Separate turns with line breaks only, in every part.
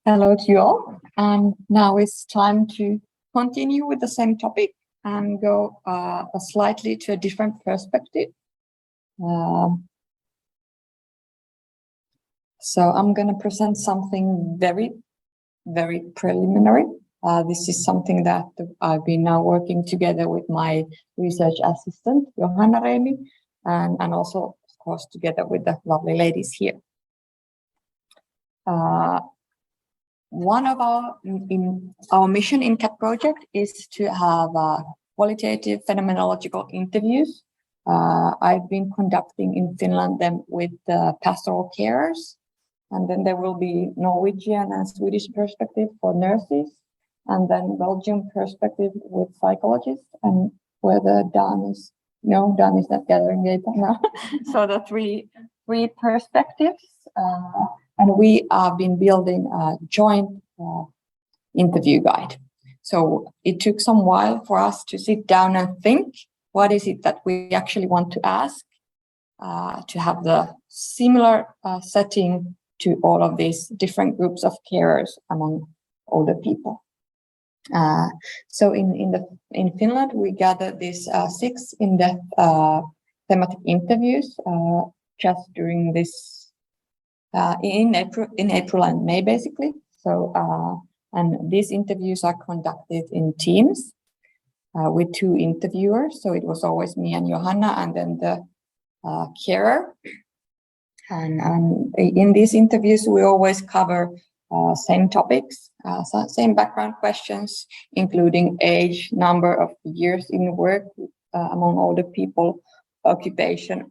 Hello to you all, and now it's time to continue with the same topic and go slightly to a different perspective. So I'm going to present something very, very preliminary. This is something that I've been now working together with my research assistant, Johanna Reimi, and also, of course, together with the lovely ladies here. One of our mission in CAT project is to have qualitative phenomenological interviews. I've been conducting in Finland them with pastoral carers, and then there will be Norwegian and Swedish perspective for nurses, and then Belgian perspective with psychologists, and whether Dan is not gathering data now. So the three perspectives. And we have been building a joint interview guide. So it took some while for us to sit down and think, what is it that we actually want to ask, to have the similar setting to all of these different groups of carers among older people. So in Finland, we gathered these 6 in-depth thematic interviews just during this in April and May, basically. So, and these interviews are conducted in teams with 2 interviewers. So it was always me and Johanna, and then the carer. And in these interviews, we always cover same topics, same background questions, including age, number of years in work among older people, occupation.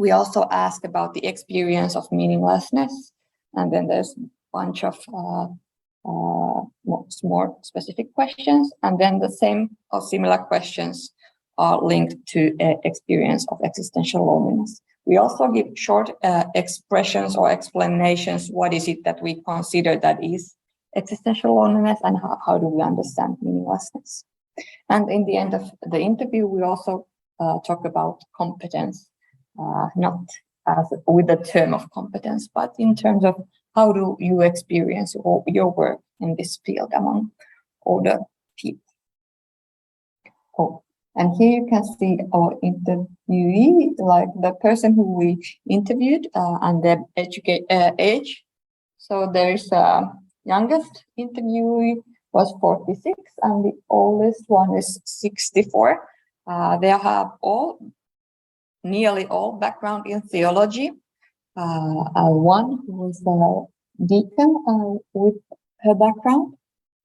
We also ask about the experience of meaninglessness, and then there's a bunch of more specific questions, and then the same or similar questions are linked to experience of existential loneliness. We also give short expressions or explanations. What is it that we consider that is existential loneliness, and how do we understand meaninglessness? And in the end of the interview, we also talk about competence. Not as with the term of competence, but in terms of how do you experience your work in this field among older people. Oh, and here you can see our interviewee, like the person who we interviewed and their age. So there's youngest interviewee was 46 and the oldest one is 64. They have nearly all background in theology. One who is a deacon with her background.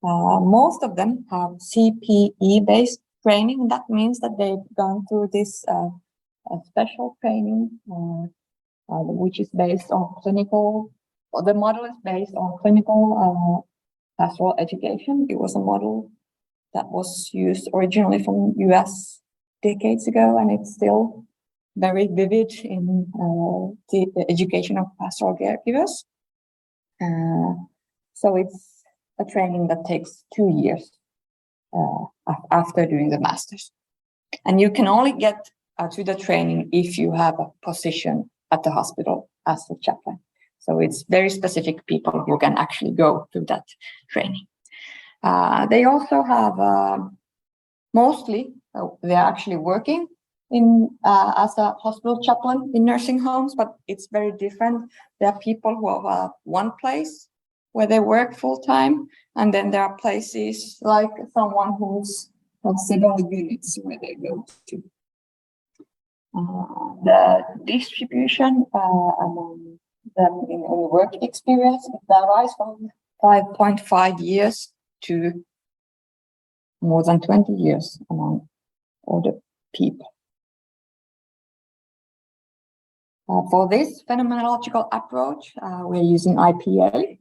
Most of them have CPE-based training. That means that they've gone through this special training, which is based on clinical, or the model is based on clinical pastoral education. It was a model that was used originally from US decades ago, and it's still very vivid in the education of pastoral caregivers. So it's a training that takes 2 years after doing the master's. And you can only get to the training if you have a position at the hospital as a chaplain. So it's very specific people who can actually go through that training. They also have mostly, they're actually working as a hospital chaplain in nursing homes, but it's very different. There are people who have one place where they work full time, and then there are places like someone who's have several units where they go to. The distribution among them in work experience varies from 5.5 years to more than 20 years among older people. For this phenomenological approach, we're using IPA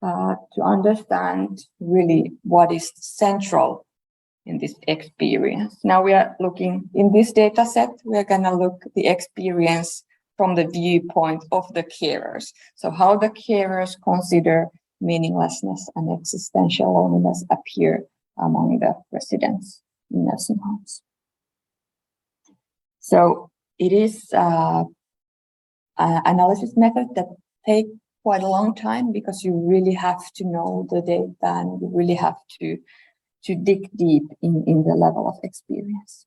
to understand really what is central in this experience. Now we are looking in this data set, we're going to look at the experience from the viewpoint of the carers. So how the carers consider meaninglessness and existential loneliness appear among the residents in nursing homes. So it is analysis method that quite a long time because you really have to know the data and you really have to dig deep in the level of experience.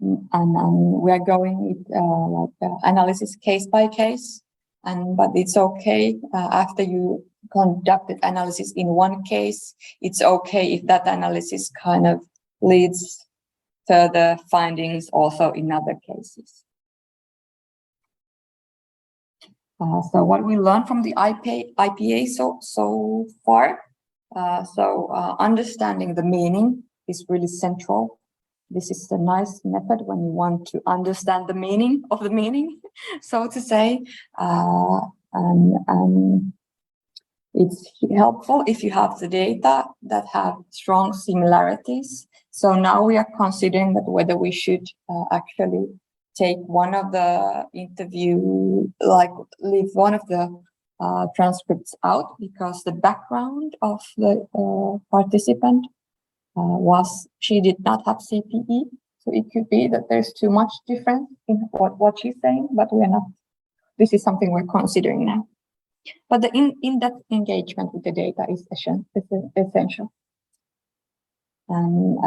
And we are going analysis case by case, but it's okay after you conducted analysis in one case, it's okay if that analysis kind of leads further findings also in other cases. So what we learned from the IPA so far, understanding the meaning is really central. This is a nice method when you want to understand the meaning of the meaning, so to say. And it's helpful if you have the data that have strong similarities. So now we are considering that whether we should actually take one of the interview, like leave one of the transcripts out because the background of the participant was she did not have CPE. So it could be that there's too much difference in what she's saying, but we're not. This is something we're considering now. But the in-depth engagement with the data is essential. And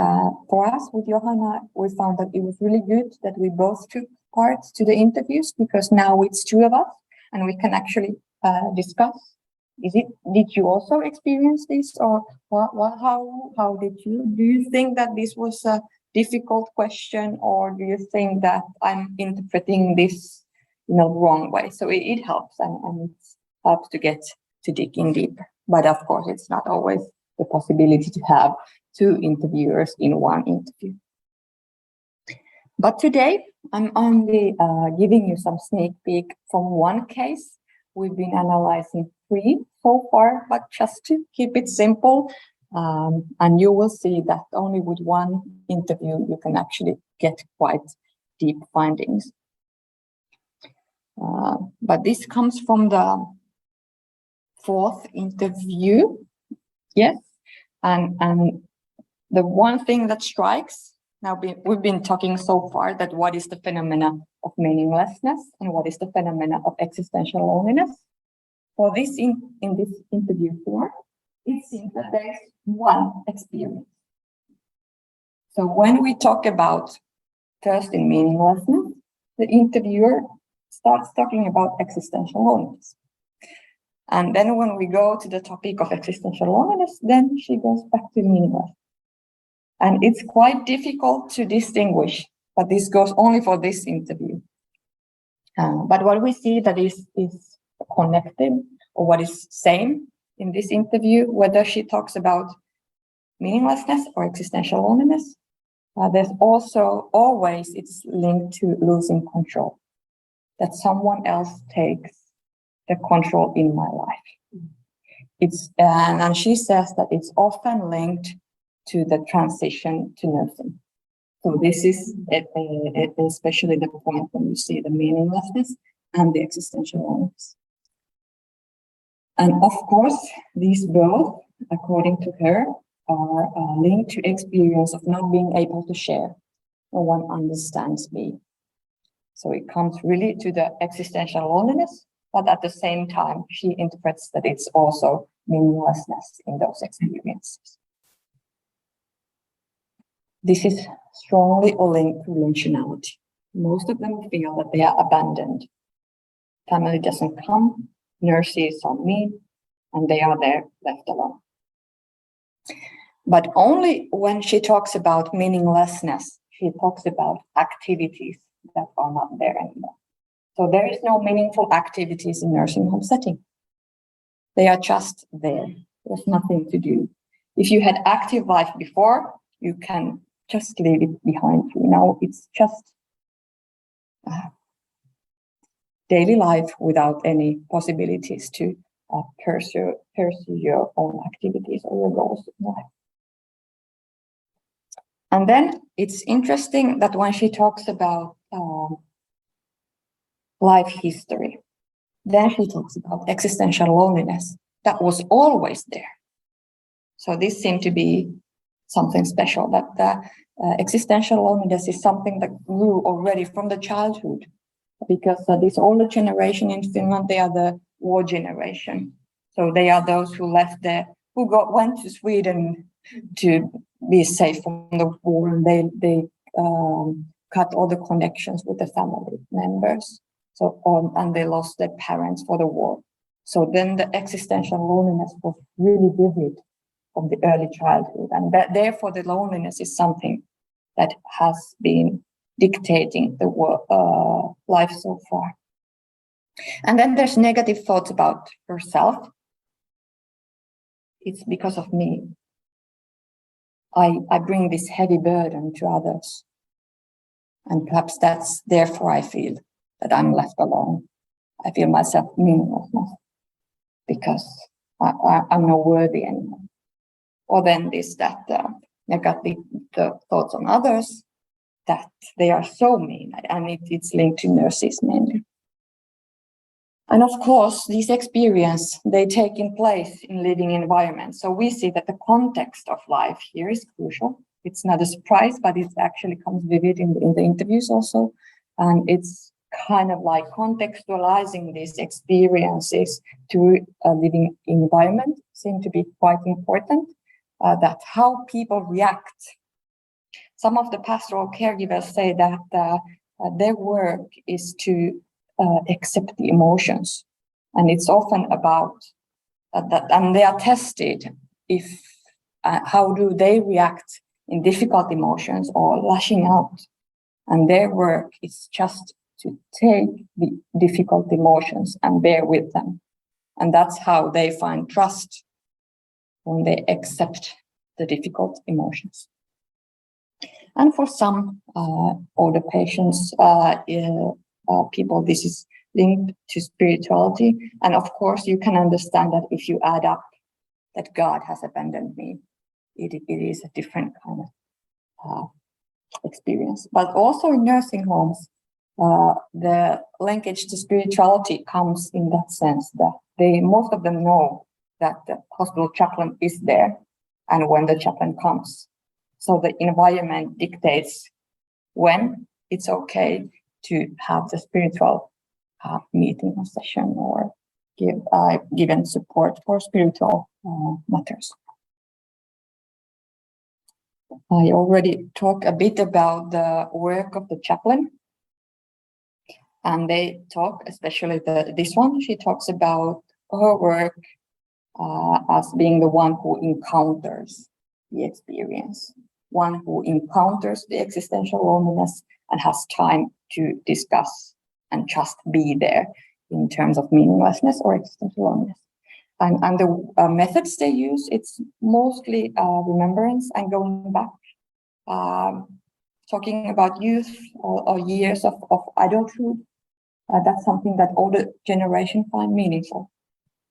for us, with Johanna, we found that it was really good that we both took part to the interviews because now it's two of us and we can actually discuss. Did you also experience this, or how did you? Do you think that this was a difficult question, or do you think that I'm interpreting this the wrong way? So it helps and it helps to get to dig in deeper. But of course, it's not always the possibility to have two interviewers in one interview. But today, I'm only giving you some sneak peek from one case. We've been analyzing 3 so far, but just to keep it simple, and you will see that only with one interview, you can actually get quite deep findings. But this comes from the 4th interview, yes, and the one thing that strikes, now we've been talking so far that what is the phenomena of meaninglessness and what is the phenomena of existential loneliness. For this in this interview 4, it seems that there is one experience. So when we talk about thirst in meaninglessness, the interviewer starts talking about existential loneliness. And then when we go to the topic of existential loneliness, then she goes back to meaninglessness. And it's quite difficult to distinguish, but this goes only for this interview. But what we see that is connected, or what is same in this interview, whether she talks about meaninglessness or existential loneliness, there's also always it's linked to losing control, that someone else takes the control in my life. And she says that it's often linked to the transition to nursing. So this is especially the point when you see the meaninglessness and the existential loneliness. And of course, these both, according to her, are linked to experience of not being able to share. No one understands me. So it comes really to the existential loneliness, but at the same time, she interprets that it's also meaninglessness in those experiences. This is strongly linked to relationality. Most of them feel that they are abandoned. Family doesn't come, nurses don't meet, and they are there left alone. But only when she talks about meaninglessness, she talks about activities that are not there anymore. So there is no meaningful activities in nursing home setting. They are just there. There's nothing to do. If you had active life before, you can just leave it behind you. Now it's just daily life without any possibilities to pursue your own activities or your goals in life. And then it's interesting that when she talks about life history, then she talks about existential loneliness that was always there. So this seemed to be something special, that existential loneliness is something that grew already from the childhood, because this older generation in Finland, they are the war generation. So they are those who went to Sweden to be safe from the war, and they cut all the connections with the family members. And they lost their parents for the war. So then the existential loneliness was really vivid from the early childhood, and therefore the loneliness is something that has been dictating the life so far. And then there's negative thoughts about herself. It's because of me. I bring this heavy burden to others. And perhaps therefore I feel that I'm left alone. I feel myself meaninglessness because I'm not worthy anymore. Or then negative thoughts on others, that they are so mean, and it's linked to nurses mainly. And of course, these experiences, they take in place in living environments. So we see that the context of life here is crucial. It's not a surprise, but it actually comes vivid in the interviews also. And it's kind of like contextualizing these experiences to a living environment seem to be quite important, that how people react. Some of the pastoral caregivers say that their work is to accept the emotions, and it's often about that, and they are tested if how do they react in difficult emotions or lashing out, and their work is just to take the difficult emotions and bear with them, and that's how they find trust, when they accept the difficult emotions. And for some older patients, people, this is linked to spirituality. And of course, you can understand that if you add up that God has abandoned me, it is a different kind of experience. But also in nursing homes, the linkage to spirituality comes in that sense that most of them know that the hospital chaplain is there, and when the chaplain comes. So the environment dictates when it's okay to have the spiritual meeting or session, or given support for spiritual matters. I already talked a bit about the work of the chaplain, and they talk, especially this one, she talks about her work as being the one who encounters the experience, one who encounters the existential loneliness and has time to discuss and just be there in terms of meaninglessness or existential loneliness. And the methods they use, it's mostly remembrance and going back, talking about youth or years of adulthood. That's something that older generation find meaningful.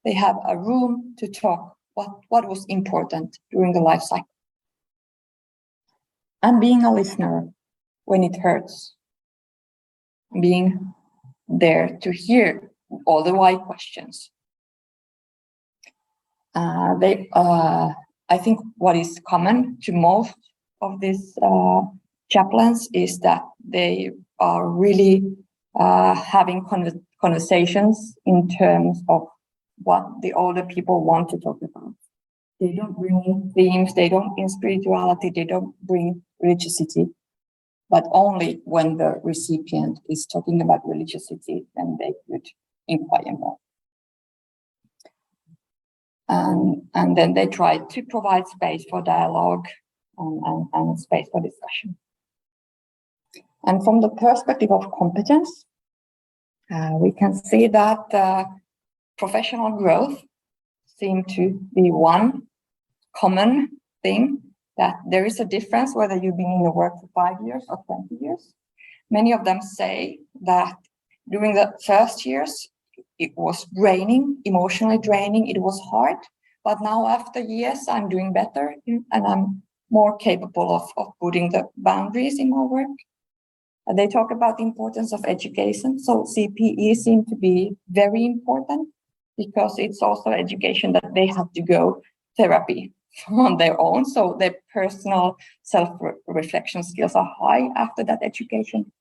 They have a room to talk what was important during the life cycle. And being a listener when it hurts. Being there to hear all the why questions. I think what is common to most of these chaplains is that they are really having conversations in terms of what the older people want to talk about. They don't bring themes, they don't in spirituality, they don't bring religiosity, but only when the recipient is talking about religiosity, then they could inquire more. And then they try to provide space for dialogue and space for discussion. And from the perspective of competence, we can see that professional growth seems to be one common thing, that there is a difference whether you've been in the work for 5 years or 20 years. Many of them say that during the first years, it was draining, emotionally draining, it was hard, but now after years, I'm doing better and I'm more capable of putting the boundaries in my work. They talk about the importance of education. So CPE seems to be very important because it's also education that they have to go therapy on their own. So their personal self-reflection skills are high after that education.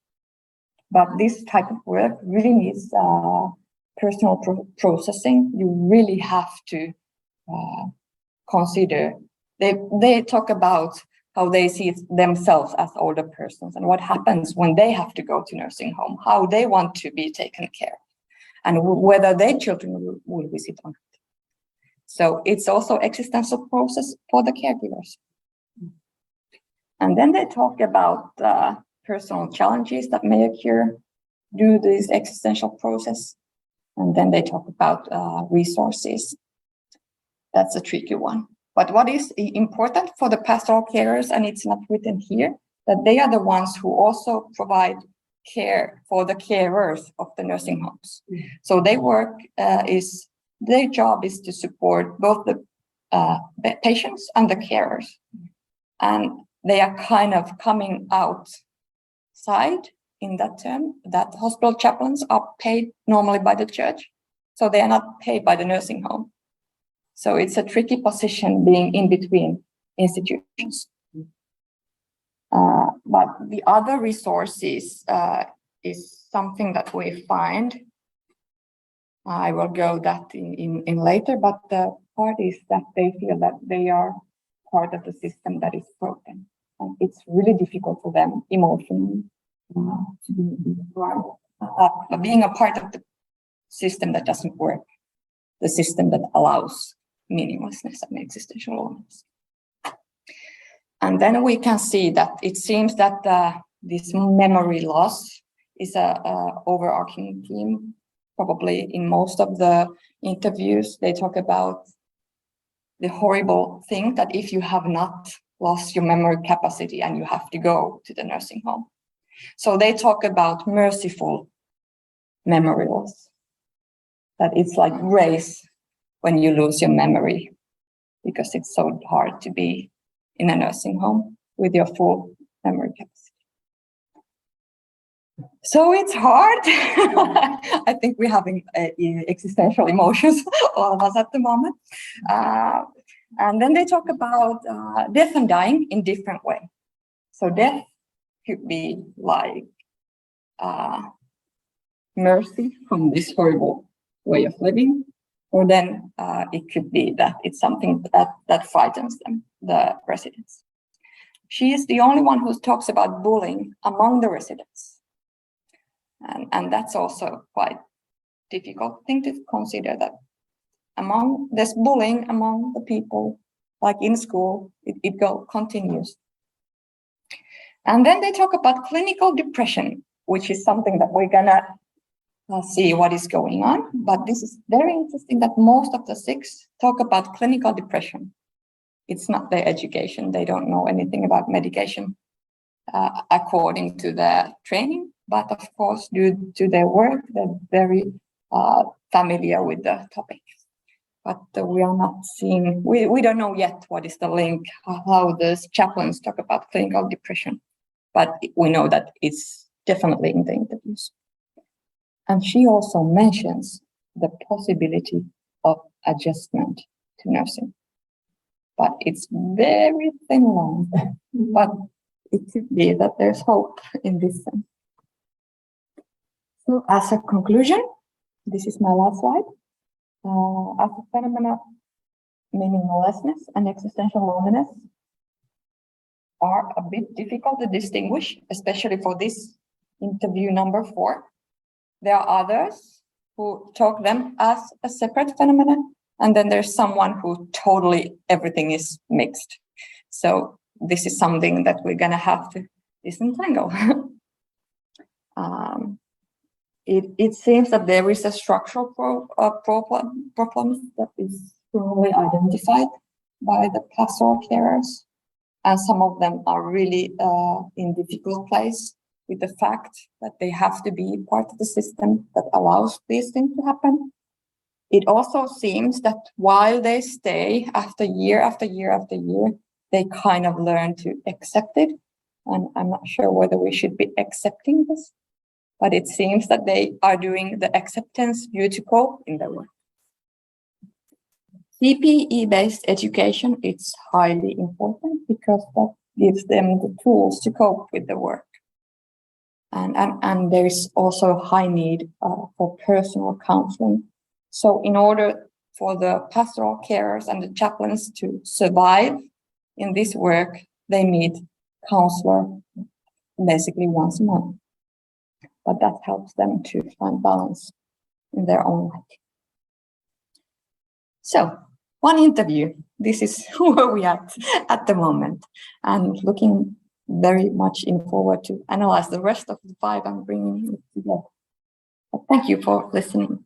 But this type of work really needs personal processing. You really have to consider. They talk about how they see themselves as older persons and what happens when they have to go to nursing home, how they want to be taken care of, and whether their children will visit or not. So it's also existential process for the caregivers. And then they talk about personal challenges that may occur due to this existential process. And then they talk about resources. That's a tricky one. But what is important for the pastoral carers, and it's not written here, that they are the ones who also provide care for the carers of the nursing homes. So their job is to support both the patients and the carers. And they are kind of coming outside in that term, that hospital chaplains are paid normally by the church. So they are not paid by the nursing home. So it's a tricky position being in between institutions. But the other resources is something that we find. I will go that in later, but the part is that they feel that they are part of the system that is broken. And it's really difficult for them emotionally to being a part of the system that doesn't work, the system that allows meaninglessness and existential loneliness. And then we can see that it seems that this memory loss is a overarching theme. Probably in most of the interviews, they talk about the horrible thing that if you have not lost your memory capacity and you have to go to the nursing home. So they talk about merciful memory loss, that it's like grace when you lose your memory, because it's so hard to be in a nursing home with your full memory capacity. So it's hard. I think we're having existential emotions, all of us at the moment. And then they talk about death and dying in different ways. So death could be like mercy from this horrible way of living, or then it could be that it's something that frightens them, the residents. She is the only one who talks about bullying among the residents. And that's also quite difficult thing to consider, that there's bullying among the people, like in school, it continues. And then they talk about clinical depression, which is something that we're gonna see what is going on. But this is very interesting that most of the 6 talk about clinical depression. It's not their education. They don't know anything about medication according to their training. But of course, due to their work, they're very familiar with the topic. But we are not seeing, we don't know yet what is the link, how the chaplains talk about clinical depression. But we know that it's definitely in the interviews. And she also mentions the possibility of adjustment to nursing. But it's very thin line. But it could be that there's hope in this sense. So as a conclusion, this is my last slide. As a phenomena, meaninglessness and existential loneliness are a bit difficult to distinguish, especially for this interview number 4. There are others who talk them as a separate phenomenon, and then there's someone who totally everything is mixed. So this is something that we're gonna have to disentangle. It seems that there is a structural problem that is strongly identified by the pastoral carers, and some of them are really in difficult place with the fact that they have to be part of the system that allows these things to happen. It also seems that while they stay after year after year after year, they kind of learn to accept it. And I'm not sure whether we should be accepting this, but it seems that they are doing the acceptance due to cope in their work. CPE-based education is highly important because that gives them the tools to cope with the work. and there is also high need for personal counseling. So in order for the pastoral carers and the chaplains to survive in this work, they meet counselor basically once a month. But that helps them to find balance in their own life. So, one interview. This is where we are at the moment, and looking very much in forward to analyze the rest of the 5 and bringing it together. But thank you for listening.